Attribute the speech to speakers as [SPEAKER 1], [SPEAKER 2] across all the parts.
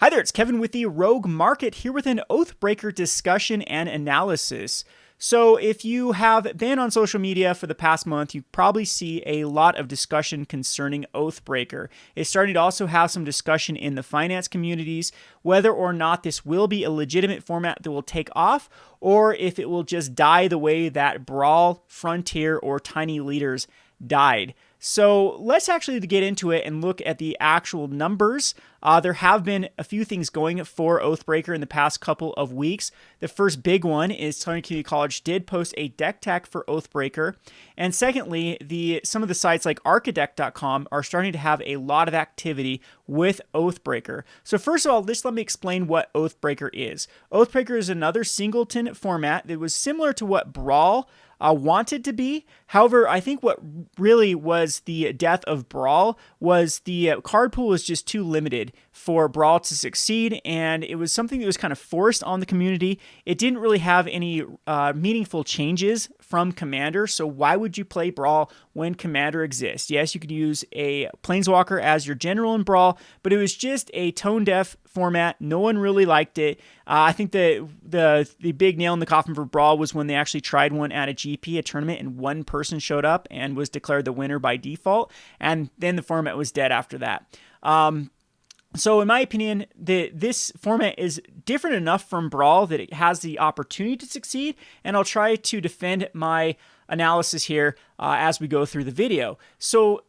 [SPEAKER 1] Hi there, it's Kevin with the Rogue Market here with an Oathbreaker discussion and analysis. So if you have been on social media for the past month, you probably see a lot of discussion concerning Oathbreaker. It's starting to also have some discussion in the finance communities, whether or not this will be a legitimate format that will take off, or if it will just die the way that Brawl, Frontier, or Tiny Leaders died. So let's actually get into it and look at the actual numbers. There have been a few things going for Oathbreaker in the past couple of weeks. The first big one is Southern Community College did post a deck tech for Oathbreaker. And secondly, some of the sites like archideck.com are starting to have a lot of activity with Oathbreaker. So first of all, just let me explain what Oathbreaker is. Oathbreaker is another singleton format that was similar to what Brawl wanted to be. However, I think what really was the death of Brawl was the card pool was just too limited for Brawl to succeed, and it was something that was kind of forced on the community. It didn't really have any meaningful changes from Commander, so why would you play Brawl when Commander exists? Yes, you could use a Planeswalker as your general in Brawl, but it was just a tone-deaf format. No one really liked it. I think the big nail in the coffin for Brawl was when they actually tried one at a GP, a tournament, and one person showed up and was declared the winner by default, and then the format was dead after that. So in my opinion, this format is different enough from Brawl that it has the opportunity to succeed, and I'll try to defend my analysis here as we go through the video. So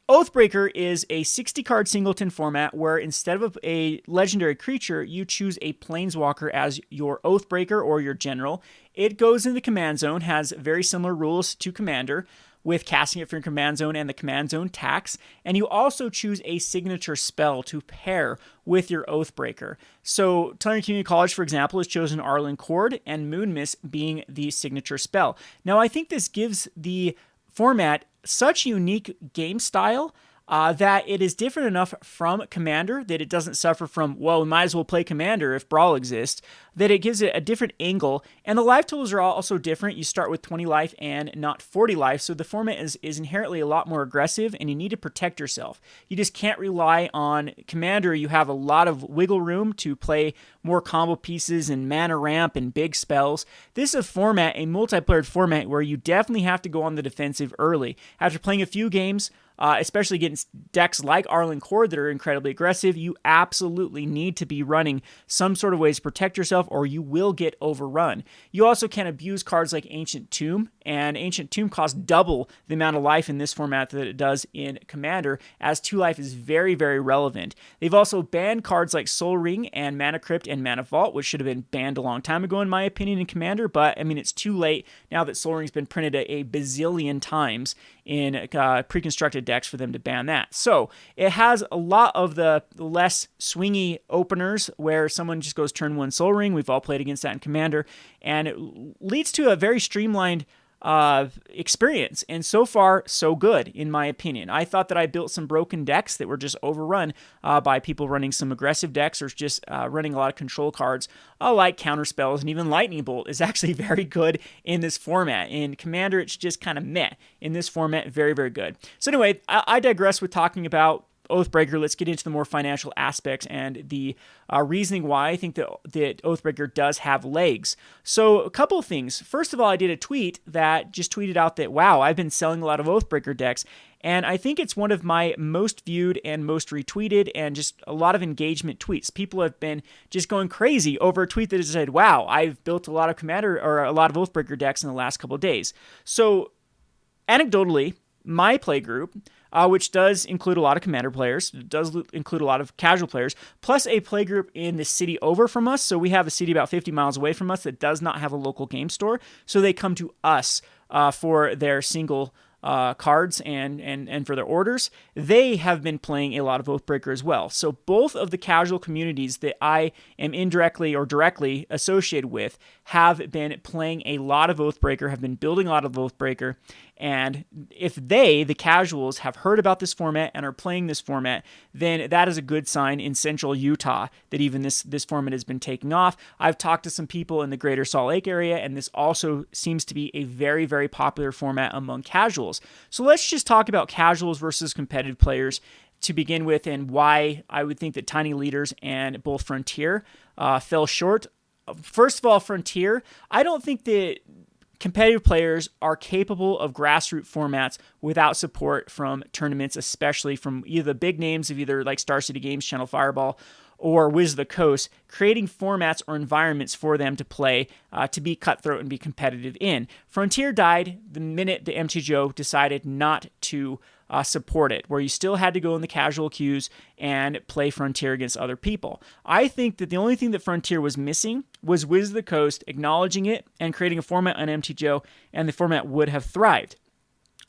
[SPEAKER 1] Oathbreaker is a 60-card singleton format where instead of a legendary creature, you choose a Planeswalker as your Oathbreaker or your general. It goes in the command zone, has very similar rules to Commander, with casting it from your command zone and the command zone tax, and you also choose a signature spell to pair with your Oathbreaker. So Southern Community College, for example, has chosen Arlen Cord, and Moonmist being the signature spell. Now, I think this gives the format such unique game style that it is different enough from Commander that it doesn't suffer from, well, we might as well play Commander if Brawl exists, that it gives it a different angle. And the life totals are also different. You start with 20 life and not 40 life, so the format is inherently a lot more aggressive, and you need to protect yourself. You just can't rely on Commander. You have a lot of wiggle room to play more combo pieces and mana ramp and big spells. This is a format, a multiplayer format, where you definitely have to go on the defensive early. After playing a few games, especially against decks like Arlen Cord that are incredibly aggressive, you absolutely need to be running some sort of ways to protect yourself, or you will get overrun. You also can abuse cards like Ancient Tomb, and Ancient Tomb costs double the amount of life in this format that it does in Commander, as 2 life is very, very relevant. They've also banned cards like Soul Ring and Mana Crypt and Mana Vault, which should have been banned a long time ago in my opinion in Commander, but I mean, it's too late now that Soul Ring's been printed a bazillion times in pre-constructed decks for them to ban that. So it has a lot of the less swingy openers where someone just goes turn 1 Soul Ring. We've all played against that in Commander, and it leads to a very streamlined experience, and so far so good in my opinion. I thought that I built some broken decks that were just overrun by people running some aggressive decks or just running a lot of control cards like counter spells, and even Lightning Bolt is actually very good in this format. In Commander, it's just kind of meh. In this format, very, very good. So anyway, I digress with talking about Oathbreaker. Let's get into the more financial aspects and the reasoning why I think that Oathbreaker does have legs. So a couple of things. First of all, I did a tweet that just tweeted out that, wow, I've been selling a lot of Oathbreaker decks, and I think it's one of my most viewed and most retweeted and just a lot of engagement tweets. People have been just going crazy over a tweet that has said, wow, I've built a lot of Commander or a lot of Oathbreaker decks in the last couple of days. So anecdotally, my play group, which does include a lot of Commander players, does include a lot of casual players, plus a play group in the city over from us. So we have a city about 50 miles away from us that does not have a local game store. So they come to us for their single cards and for their orders. They have been playing a lot of Oathbreaker as well. So both of the casual communities that I am indirectly or directly associated with have been playing a lot of Oathbreaker, have been building a lot of Oathbreaker. And if they, the casuals, have heard about this format and are playing this format, then that is a good sign in central Utah that even this format has been taking off. I've talked to some people in the greater Salt Lake area, and this also seems to be a very, very popular format among casuals. So let's just talk about casuals versus competitive players to begin with, and why I would think that Tiny Leaders and both Frontier fell short. First of all, Frontier, I don't think that competitive players are capable of grassroots formats without support from tournaments, especially from either the big names of either like Star City Games, Channel Fireball, or Wiz of the Coast, creating formats or environments for them to play, to be cutthroat and be competitive in. Frontier died the minute the MTGO decided not to support it, where you still had to go in the casual queues and play Frontier against other people. I think that the only thing that Frontier was missing was Wiz of the Coast acknowledging it and creating a format on MTGO, and the format would have thrived.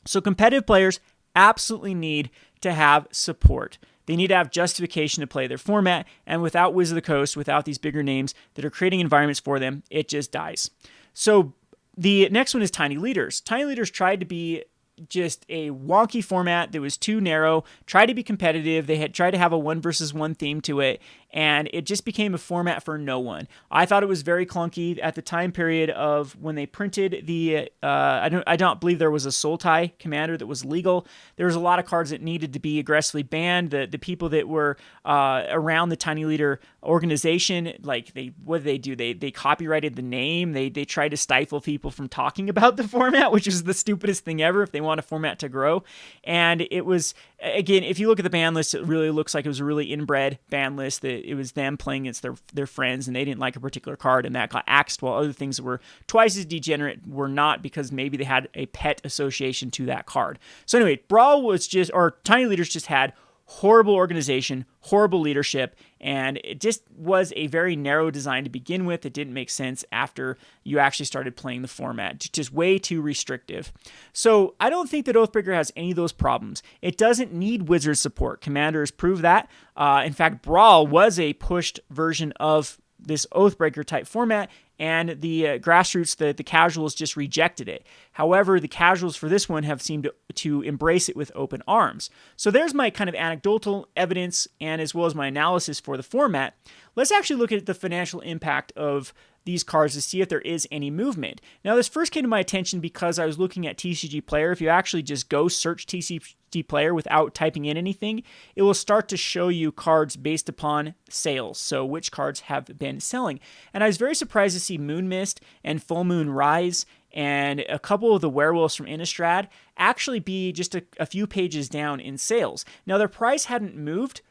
[SPEAKER 1] So competitive players absolutely need to have support. They need to have justification to play their format, and without Wiz of the Coast, without these bigger names that are creating environments for them, it just dies. So the next one is Tiny Leaders. Tiny Leaders tried to be just a wonky format that was too narrow, tried to be competitive. They had tried to have a 1-versus-1 theme to it, and it just became a format for no one. I thought it was very clunky at the time period of when they printed the, I don't believe there was a Sultai commander that was legal. There was a lot of cards that needed to be aggressively banned. The people that were around the Tiny Leader organization, like what did they do? They copyrighted the name. They tried to stifle people from talking about the format, which is the stupidest thing ever if they want a format to grow. And it was, again, if you look at the ban list, it really looks like it was a really inbred ban list, that it was them playing against their friends, and they didn't like a particular card, and that got axed, while other things that were twice as degenerate were not, because maybe they had a pet association to that card. So anyway, Brawl was just, or Tiny Leaders just had horrible organization, horrible leadership, and it just was a very narrow design to begin with. It didn't make sense after you actually started playing the format. Just way too restrictive. So I don't think that Oathbreaker has any of those problems. It doesn't need Wizard support. Commanders prove that. In fact, Brawl was a pushed version of this Oathbreaker type format, and the grassroots, the casuals just rejected it. However, the casuals for this one have seemed to embrace it with open arms. So there's my kind of anecdotal evidence, and as well as my analysis for the format. Let's actually look at the financial impact of these cards to see if there is any movement. Now, this first came to my attention because I was looking at TCG Player. If you actually just go search TCG Player without typing in anything, it will start to show you cards based upon sales, so which cards have been selling. And I was very surprised to see Moon Mist and Full Moon Rise and a couple of the werewolves from Innistrad actually be just a few pages down in sales. Now, their price hadn't moved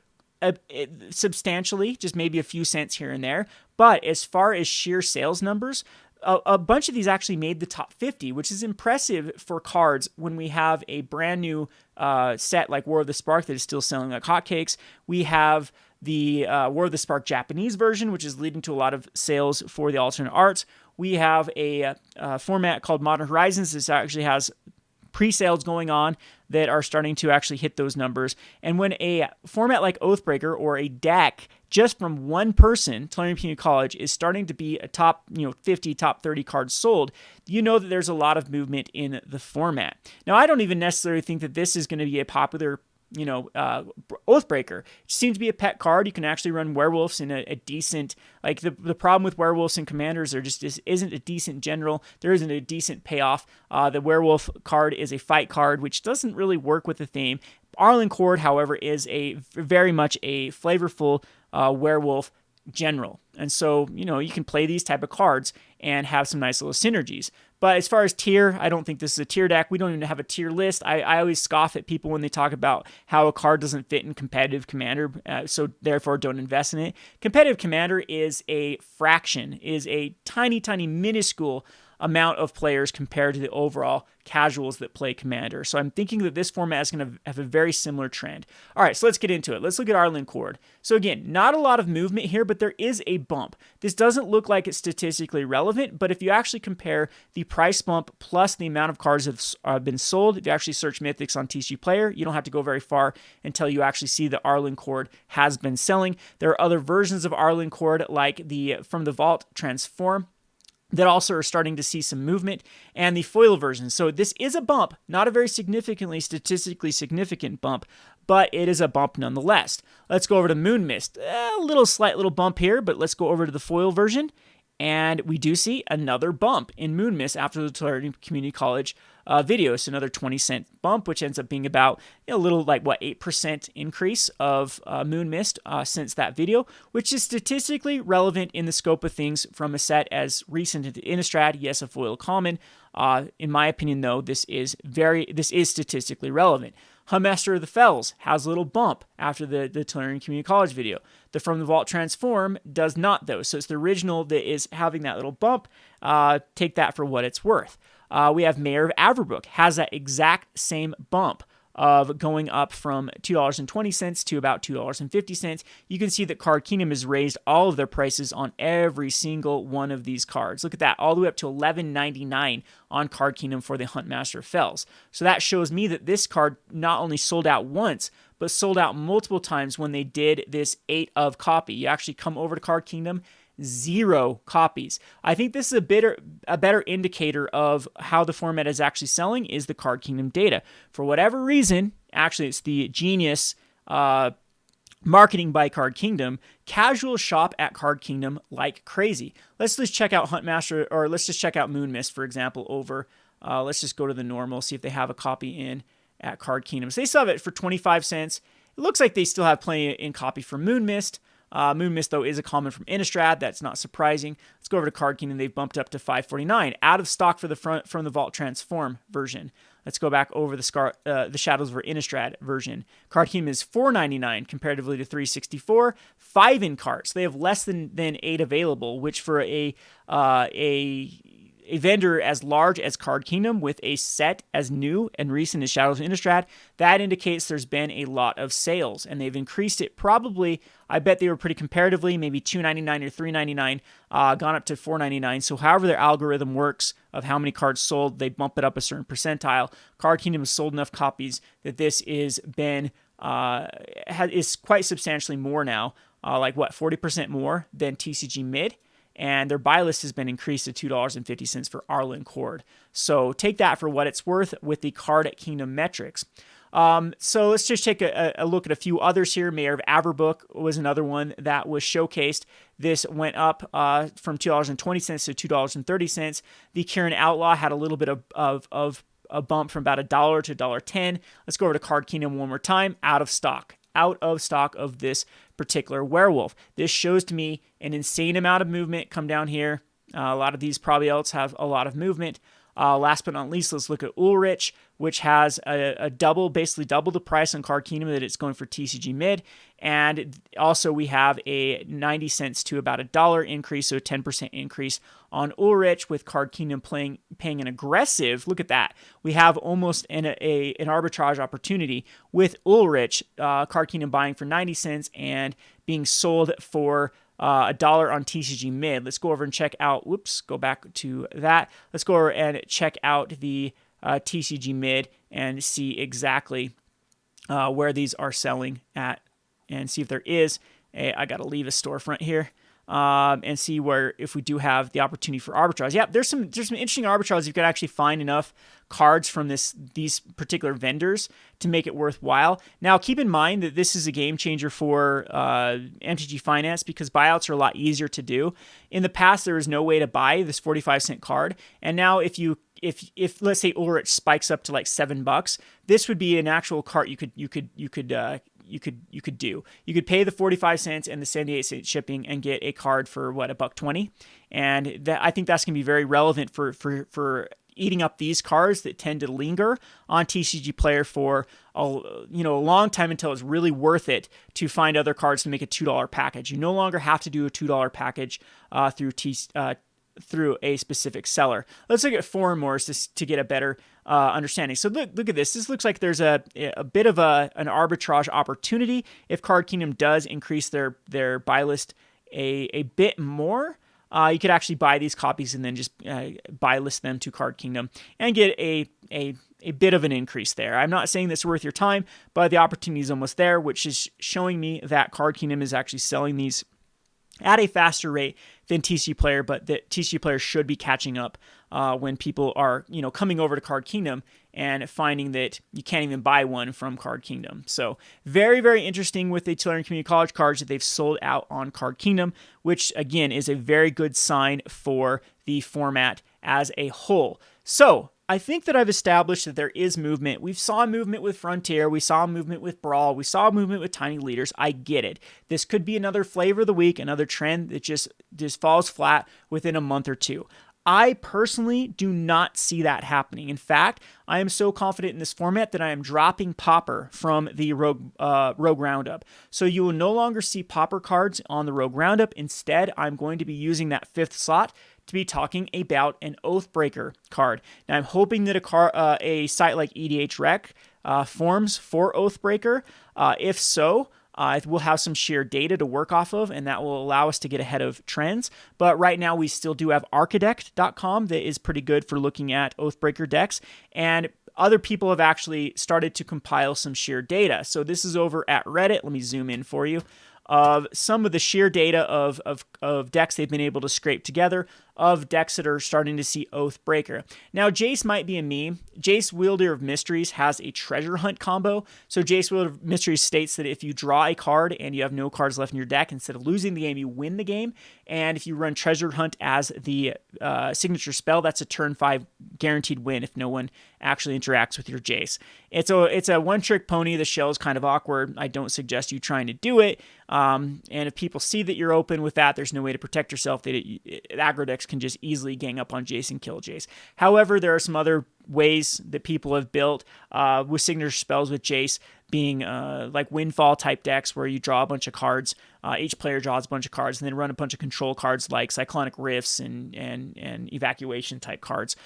[SPEAKER 1] substantially, just maybe a few cents here and there. But as far as sheer sales numbers, a bunch of these actually made the top 50, which is impressive for cards when we have a brand new set like War of the Spark that is still selling like hotcakes. We have the War of the Spark Japanese version, which is leading to a lot of sales for the alternate arts. We have a format called Modern Horizons. This actually has pre-sales going on that are starting to actually hit those numbers. And when a format like Oathbreaker or a deck just from one person, Tulane Community College, is starting to be a top 50, top 30 cards sold, you know that there's a lot of movement in the format. Now, I don't even necessarily think that this is going to be a popular Oathbreaker. It seems to be a pet card. You can actually run werewolves in a decent, like the problem with werewolves and commanders, there just isn't a decent general. There isn't a decent payoff. The werewolf card is a fight card, which doesn't really work with the theme. Arlen Cord, however, is very much a flavorful werewolf general. And so, you can play these type of cards and have some nice little synergies. But as far as tier, I don't think this is a tier deck. We don't even have a tier list. I always scoff at people when they talk about how a card doesn't fit in competitive commander, so therefore don't invest in it. Competitive commander is a fraction, is a tiny, tiny, minuscule amount of players compared to the overall casuals that play Commander. So I'm thinking that this format is going to have a very similar trend. All right, so let's get into it. Let's look at Arlen Cord. So again, not a lot of movement here, but there is a bump. This doesn't look like it's statistically relevant, but if you actually compare the price bump plus the amount of cards that have been sold, if you actually search Mythics on TCG Player, you don't have to go very far until you actually see that Arlen Cord has been selling. There are other versions of Arlen Cord, like the From the Vault Transform, that also are starting to see some movement, and the foil version. So this is a bump, not a very statistically significant bump, but it is a bump nonetheless. Let's go over to Moon Mist. A slight little bump here, but let's go over to the foil version. And we do see another bump in Moon Mist after the Tulare Community College video. So another 20-cent bump, which ends up being about a little like 8% increase of Moon Mist since that video, which is statistically relevant in the scope of things from a set as recent as Innistrad, yes, a foil common. In my opinion, though, this is statistically relevant. Huntmaster of the Fells has a little bump after the Tulare Community College video. The From the Vault Transform does not, though. So it's the original that is having that little bump. Take that for what it's worth. We have Mayor of Averbrook has that exact same bump of going up from $2.20 to about $2.50. You can see that Card Kingdom has raised all of their prices on every single one of these cards. Look at that, all the way up to $11.99 on Card Kingdom for the Huntmaster Fells. So that shows me that this card not only sold out once, but sold out multiple times when they did this 8 of copy. You actually come over to Card Kingdom, 0 copies. I think this is a better indicator of how the format is actually selling is the Card Kingdom data. For whatever reason, actually it's the genius marketing by Card Kingdom, casual shop at Card Kingdom like crazy. Let's just check out Huntmaster, or let's just check out Moon Mist, for example, over. Let's just go to the normal, see if they have a copy in at Card Kingdom. So they still have it for 25 cents. It looks like they still have plenty in copy for Moon Mist. Moon Mist, though, is a common from Innistrad. That's not surprising. Let's go over to Card Kingdom. They've bumped up to $5.49. Out of stock for the From the Vault Transform version. Let's go back over the Shadows over Innistrad version. Card Kingdom is $4.99 comparatively to $3.64. 5 in carts. They have less than 8 available, which for a vendor as large as Card Kingdom with a set as new and recent as Shadows of Innistrad, that indicates there's been a lot of sales, and they've increased it probably. I bet they were pretty comparatively, maybe $2.99 or $3.99, gone up to $4.99. So however their algorithm works of how many cards sold, they bump it up a certain percentile. Card Kingdom has sold enough copies that this is quite substantially more now, 40% more than TCG Mid. And their buy list has been increased to $2.50 for Arlen Cord. So take that for what it's worth with the Card Kingdom metrics. So let's just take a look at a few others here. Mayor of Averbrook was another one that was showcased. This went up from $2.20 to $2.30. The Kieran Outlaw had a little bit of a bump from about $1 to $1.10. Let's go over to Card Kingdom one more time. Out of stock of this particular werewolf. This shows to me an insane amount of movement. Come down here. A lot of these probably else have a lot of movement. Last but not least, let's look at Ulrich, which has basically double the price on Card Kingdom that it's going for TCG Mid. And also we have a 90 cents to about $1 increase, so a 10% increase on Ulrich, with Card Kingdom paying an aggressive, look at that. We have almost an arbitrage opportunity with Ulrich, Card Kingdom buying for 90 cents and being sold for $1 on TCG Mid. Let's go over and check out, go back to that. Let's go over and check out the TCG Mid and see exactly where these are selling at, and see if there is I got to leave a storefront here. And see where, if we do have the opportunity for arbitrage. Yeah, there's some interesting arbitrage. You can actually find enough cards from these particular vendors to make it worthwhile. Now, keep in mind that this is a game changer for MTG Finance, because buyouts are a lot easier to do. In the past, there was no way to buy this 45-cent card, and now if let's say Ulrich spikes up to like $7, this would be an actual card you could do. You could pay the 45 cents and the 78-cent shipping and get a card for $1.20, and I think that's going to be very relevant for eating up these cards that tend to linger on TCG Player for a long time, until it's really worth it to find other cards to make a $2 package. You no longer have to do a $2 package through a specific seller. Let's look at 4 more to get a better understanding. So look at this. This looks like there's a bit of an arbitrage opportunity if Card Kingdom does increase their buy list a bit more. You could actually buy these copies and then just buy list them to Card Kingdom and get a bit of an increase there. I'm not saying that's worth your time, but the opportunity is almost there, which is showing me that Card Kingdom is actually selling these at a faster rate than TCG Player, but that TCG Player should be catching up when people are, coming over to Card Kingdom and finding that you can't even buy one from Card Kingdom. So very, very interesting with the Tolarian Community College cards that they've sold out on Card Kingdom, which again is a very good sign for the format as a whole. So I think that I've established that there is movement. We saw movement with Frontier. We saw movement with Brawl. We saw movement with Tiny Leaders. I get it. This could be another flavor of the week, another trend that just falls flat within a month or two. I personally do not see that happening. In fact, I am so confident in this format that I am dropping Pauper from the Rogue Roundup. So you will no longer see Pauper cards on the Rogue Roundup. Instead, I'm going to be using that 5th slot to be talking about an Oathbreaker card. Now, I'm hoping that a site like EDH Rec forms for Oathbreaker. If so, we'll have some sheer data to work off of, and that will allow us to get ahead of trends. But right now, we still do have Archidect.com that is pretty good for looking at Oathbreaker decks, and other people have actually started to compile some sheer data. So this is over at Reddit. Let me zoom in for you. Of some of the sheer data of decks they've been able to scrape together, of decks that are starting to see Oathbreaker. Now, Jace might be a meme. Jace, Wielder of Mysteries, has a treasure hunt combo. So Jace, Wielder of Mysteries states that if you draw a card and you have no cards left in your deck, instead of losing the game, you win the game. And if you run treasure hunt as the signature spell, that's a turn 5 guaranteed win if no one actually interacts with your Jace. It's a one-trick pony. The shell is kind of awkward. I don't suggest you trying to do it. And if people see that you're open with that, there's no way to protect yourself. Aggro decks can just easily gang up on Jace and kill Jace. However, there are some other ways that people have built with signature spells with Jace, being like windfall type decks where you draw a bunch of cards. Each player draws a bunch of cards and then run a bunch of control cards like Cyclonic Rifts and evacuation type cards.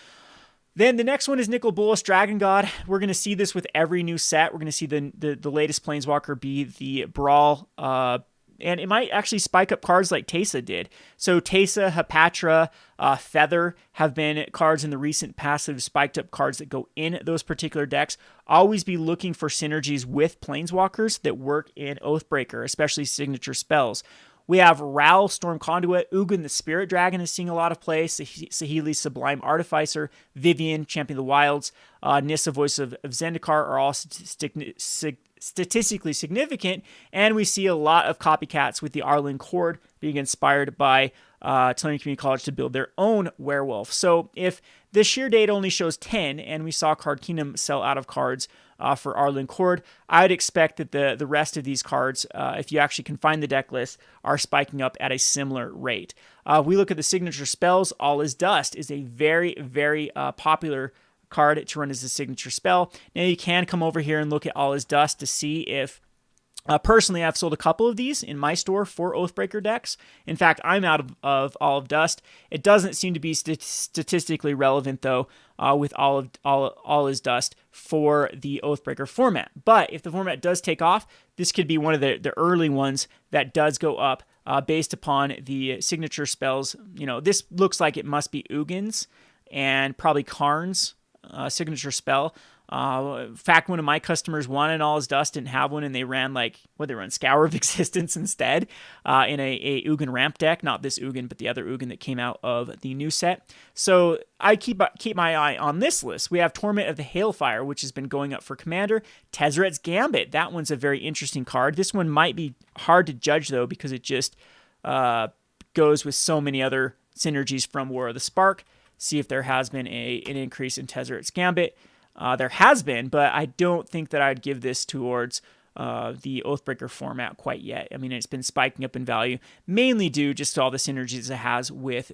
[SPEAKER 1] Then the next one is Nicol Bolas Dragon God. We're going to see this with every new set. We're going to see the latest Planeswalker be the Brawl, and it might actually spike up cards like Teysa did. So Teysa, Hapatra, Feather have been cards in the recent past that have spiked up cards that go in those particular decks. Always be looking for synergies with Planeswalkers that work in Oathbreaker, especially signature spells. We have Ral, Storm Conduit, Ugin the Spirit Dragon is seeing a lot of play, Saheeli, Sublime Artificer, Vivian, Champion of the Wilds, Nissa, Voice of Zendikar are all statistically significant, and we see a lot of copycats with the Arlen Cord being inspired by Tolarian Community College to build their own werewolf. So if the sheer data only shows 10, and we saw Card Kingdom sell out of cards for Arlen Cord, I'd expect that the rest of these cards, if you actually can find the deck list, are spiking up at a similar rate. We look at the signature spells. All is Dust is a very, very popular card to run as a signature spell. Now you can come over here and look at All is Dust to see if personally, I've sold a couple of these in my store for Oathbreaker decks. In fact, I'm out of All of Dust. It doesn't seem to be statistically relevant, though, with All is Dust for the Oathbreaker format. But if the format does take off, this could be one of the early ones that does go up based upon the signature spells. This looks like it must be Ugin's and probably Karn's signature spell. In fact, one of my customers wanted All is Dust, didn't have one, and they ran Scour of Existence instead in a Ugin ramp deck. Not this Ugin, but the other Ugin that came out of the new set. So I keep my eye on this list. We have Torment of the Hailfire, which has been going up for Commander. Tezzeret's Gambit, that one's a very interesting card. This one might be hard to judge, though, because it just goes with so many other synergies from War of the Spark. See if there has been an increase in Tezzeret's Gambit. There has been, but I don't think that I'd give this towards the Oathbreaker format quite yet. I mean, it's been spiking up in value, mainly due just to all the synergies it has with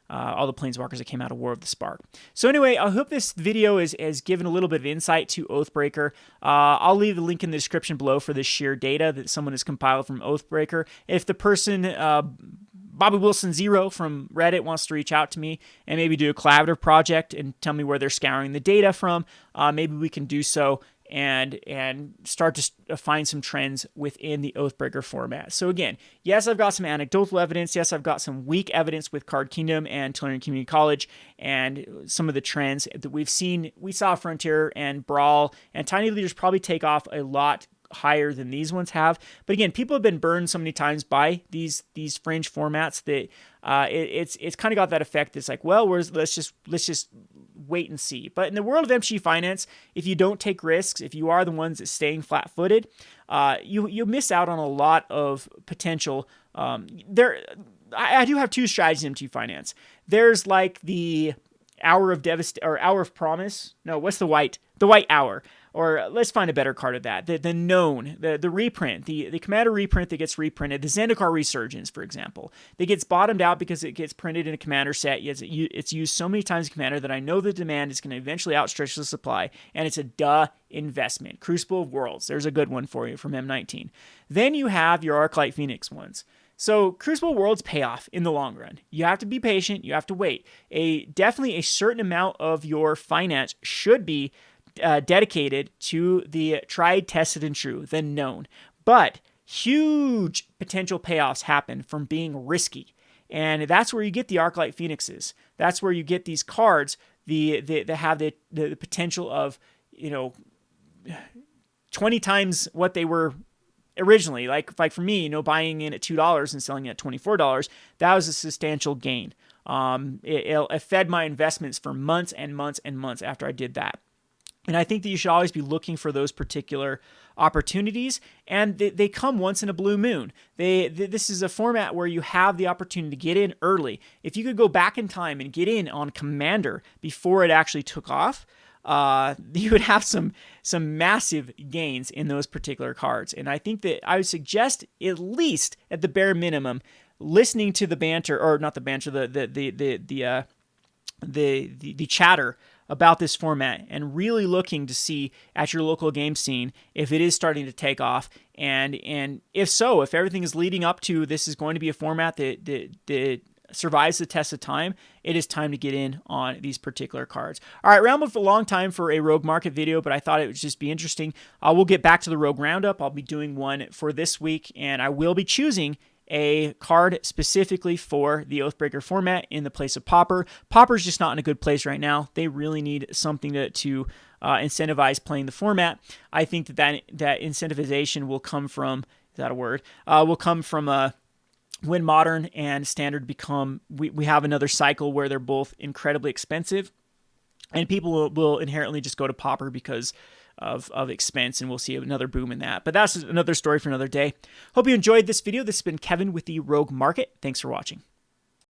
[SPEAKER 1] all the Planeswalkers that came out of War of the Spark. So anyway, I hope this video has given a little bit of insight to Oathbreaker. I'll leave the link in the description below for the sheer data that someone has compiled from Oathbreaker. If the person... Bobby Wilson Zero from Reddit wants to reach out to me and maybe do a collaborative project and tell me where they're scouring the data from. Maybe we can do so and start to find some trends within the Oathbreaker format. So again, yes, I've got some anecdotal evidence. Yes, I've got some weak evidence with Card Kingdom and Tolarian Community College and some of the trends that we've seen. We saw Frontier and Brawl and Tiny Leaders probably take off a lot higher than these ones have. But again, people have been burned so many times by these fringe formats that it's kind of got that effect. It's like, well, let's just wait and see. But in the world of MTG Finance, if you don't take risks, if you are the ones that's staying flat-footed, you miss out on a lot of potential. I do have two strategies in MTG Finance. There's like the Hour of Hour of Promise. No, what's the white hour? Or let's find a better card of that. The known, the reprint, the Commander reprint that gets reprinted, the Zendikar Resurgence, for example, that gets bottomed out because it gets printed in a Commander set. It's used so many times in Commander that I know the demand is going to eventually outstretch the supply, and it's a investment. Crucible of Worlds, there's a good one for you from M19. Then you have your Arclight Phoenix ones. So Crucible Worlds pay off in the long run. You have to be patient. You have to wait. Definitely a certain amount of your finance should be dedicated to the tried, tested, and true, the known. But huge potential payoffs happen from being risky. And that's where you get the Arclight Phoenixes. That's where you get these cards that have the potential of, 20 times what they were originally. Like for me, buying in at $2 and selling it at $24, that was a substantial gain. It fed my investments for months and months and months after I did that. And I think that you should always be looking for those particular opportunities, and they come once in a blue moon. This is a format where you have the opportunity to get in early. If you could go back in time and get in on Commander before it actually took off, you would have some massive gains in those particular cards. And I think that I would suggest, at least at the bare minimum, listening to the banter, or not the banter, the chatter about this format, and really looking to see at your local game scene if it is starting to take off, and if so, if everything is leading up to this is going to be a format that survives the test of time, it is time to get in on these particular cards. All right, rambled for a long time for a Rogue Market video, but I thought it would just be interesting. We'll get back to the Rogue Roundup. I'll be doing one for this week, and I will be choosing a card specifically for the Oathbreaker format in the place of Pauper. Pauper's just not in a good place right now. They really need something to incentivize playing the format. I think that incentivization will come from, is that a word? Will come from when Modern and Standard become, we have another cycle where they're both incredibly expensive, and people will inherently just go to Pauper because of expense, and we'll see another boom in that. But that's another story for another day. Hope you enjoyed this video. This has been Kevin with the Rogue Market. Thanks for watching.